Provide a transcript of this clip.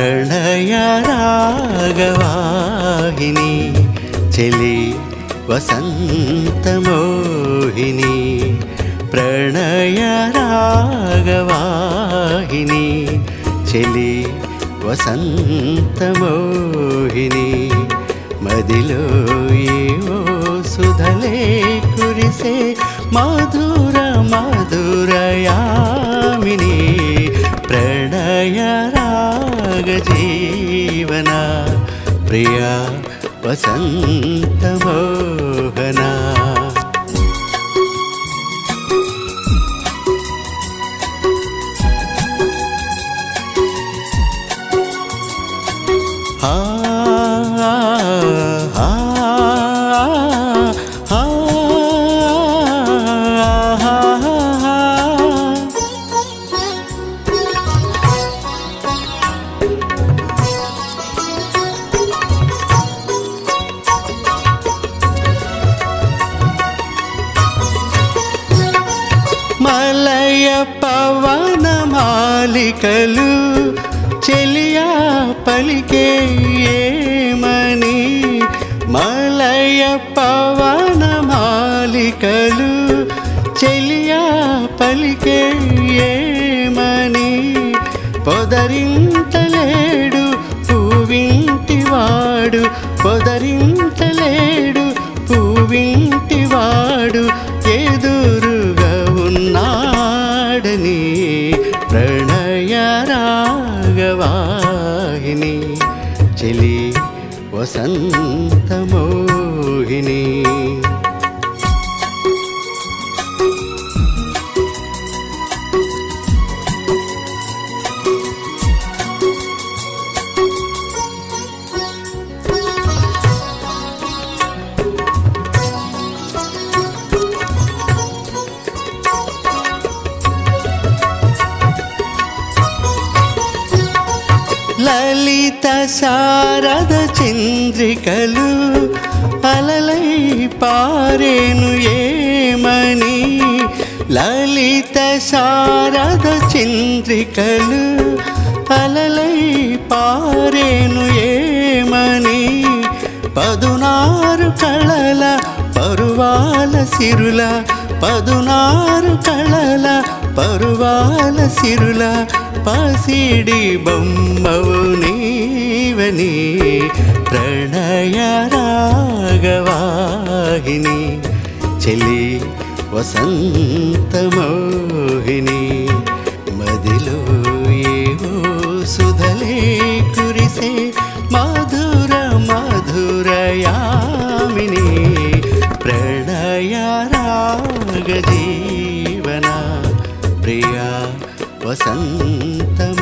ప్రణయ రాగవాహిని చెలి వసంతమోహిని ప్రణయ రాగవాహిని చెలి వసంతమోహిని మదిలో ఏవో సుధలే కురిసే మధుర మధురయామిని ప్రణయ రాగ జీవన ప్రియా వసంతమోహనా మలయ పవన మాలికలు చెలియా పలికే ఏమని మలయ పవన మాలికలు చెలియా పలికే ఏమని పొదరింతలేడు పువ్వింటివాడు పొదరింతలేడు పువ్వింటివాడు ఎదురుగా ఉన్నాడని ప్రణయ రాగవాహిని చెలి వసంతమోహిని లలిత శారద చంద్రికలు అలలై పారేను ఏమని లలిత శారద చంద్రికలు అలలై పారేను ఏమని పదునారు కళల పరువాల సిరుల పదునారు కళల పరువాల సిరుల పసిడి బొమ్మవు నీవని ప్రణయ రాగవాహిని చెలి వసంతమోహిని మదిలో ఏవో సుధలే కురిసే మధుర మధురయామిని ప్రణయ రాగ జీవన ప్రియా వసంతమ